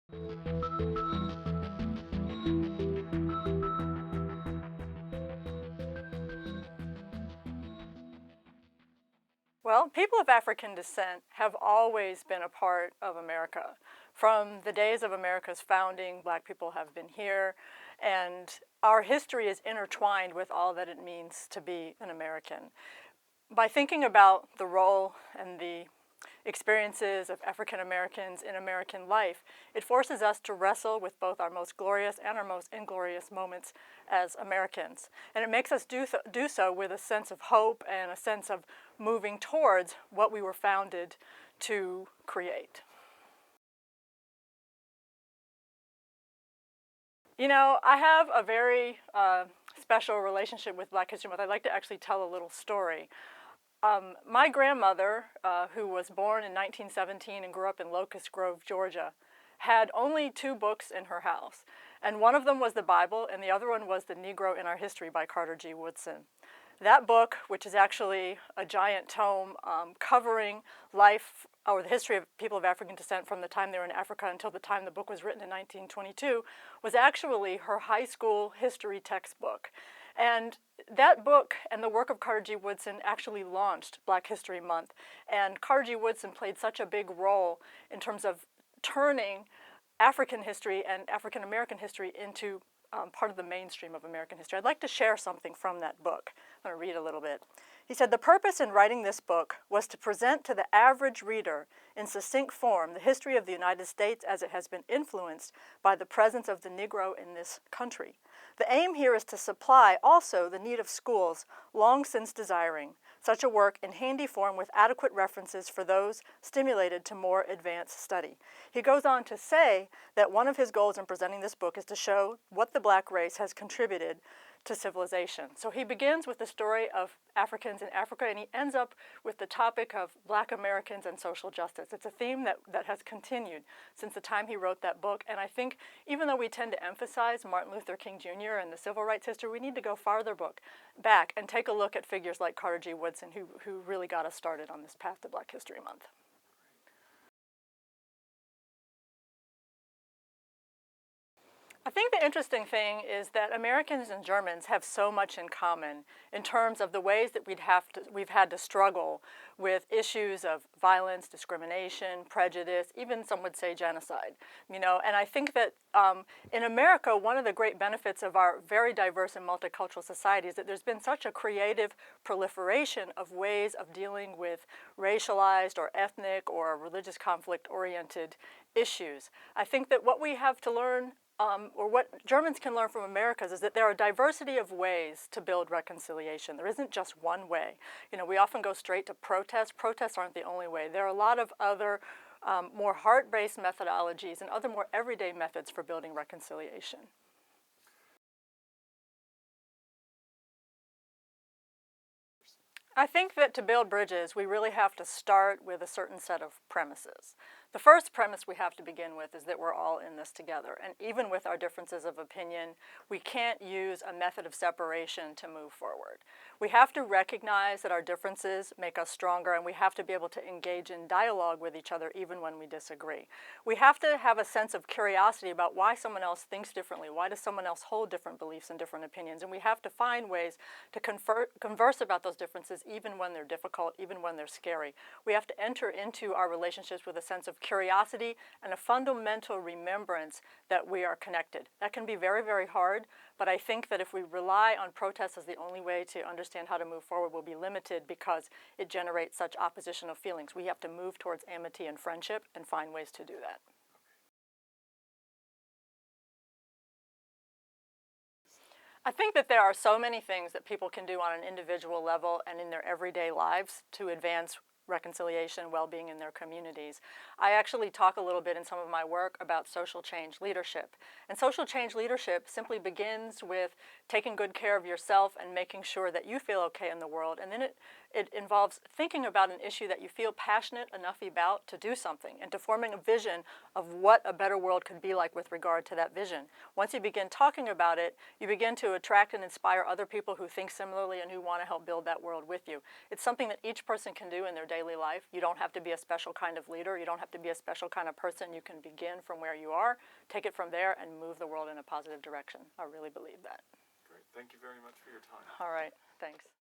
Well, people of African descent have always been a part of America. From the days of America's founding, Black people have been here, and our history is intertwined with all that it means to be an American. By thinking about the role and the experiences of African Americans in American life, it forces us to wrestle with both our most glorious and our most inglorious moments as Americans. And it makes us do so with a sense of hope and a sense of moving towards what we were founded to create. You know, I have a very special relationship with Black History Month. I'd like to actually tell a little story. My grandmother, who was born in 1917 and grew up in Locust Grove, Georgia, had only two books in her house. And one of them was the Bible, and the other one was The Negro in Our History by Carter G. Woodson. That book, which is actually a giant tome covering life or the history of people of African descent from the time they were in Africa until the time the book was written in 1922, was actually her high school history textbook. And that book and the work of Carter G. Woodson actually launched Black History Month. And Carter G. Woodson played such a big role in terms of turning African history and African American history into part of the mainstream of American history. I'd like to share something from that book. I'm going to read a little bit. He said, "The purpose in writing this book was to present to the average reader in succinct form the history of the United States as it has been influenced by the presence of the Negro in this country. The aim here is to supply also the need of schools long since desiring such a work in handy form with adequate references for those stimulated to more advanced study." He goes on to say that one of his goals in presenting this book is to show what the Black race has contributed to civilization. So he begins with the story of Africans in Africa, and he ends up with the topic of Black Americans and social justice. It's a theme that has continued since the time he wrote that book, and I think even though we tend to emphasize Martin Luther King Jr. and the civil rights history, we need to go farther back and take a look at figures like Carter G. Woodson, who really got us started on this path to Black History Month. I think the interesting thing is that Americans and Germans have so much in common in terms of the ways that we've had to struggle with issues of violence, discrimination, prejudice, even some would say genocide. You know, and I think that in America, one of the great benefits of our very diverse and multicultural society is that there's been such a creative proliferation of ways of dealing with racialized or ethnic or religious conflict-oriented issues. I think that what we have to learn or what Germans can learn from Americans is that there are a diversity of ways to build reconciliation. There isn't just one way. You know, we often go straight to protest. Protests aren't the only way. There are a lot of other more heart-based methodologies and other more everyday methods for building reconciliation. I think that to build bridges, we really have to start with a certain set of premises. The first premise we have to begin with is that we're all in this together. And even with our differences of opinion, we can't use a method of separation to move forward. We have to recognize that our differences make us stronger, and we have to be able to engage in dialogue with each other even when we disagree. We have to have a sense of curiosity about why someone else thinks differently. Why does someone else hold different beliefs and different opinions? And we have to find ways to converse about those differences even when they're difficult, even when they're scary. We have to enter into our relationships with a sense of curiosity and a fundamental remembrance that we are connected. That can be very, very hard, but I think that if we rely on protests as the only way to understand how to move forward, we'll be limited because it generates such oppositional feelings. We have to move towards amity and friendship and find ways to do that. I think that there are so many things that people can do on an individual level and in their everyday lives to advance reconciliation, well-being in their communities. I actually talk a little bit in some of my work about social change leadership. And social change leadership simply begins with taking good care of yourself and making sure that you feel okay in the world. And then it involves thinking about an issue that you feel passionate enough about to do something and to forming a vision of what a better world could be like with regard to that vision. Once you begin talking about it, you begin to attract and inspire other people who think similarly and who want to help build that world with you. It's something that each person can do in their daily life. You don't have to be a special kind of leader. You don't have to be a special kind of person. You can begin from where you are, take it from there, and move the world in a positive direction. I really believe that. Great. Thank you very much for your time. All right. Thanks.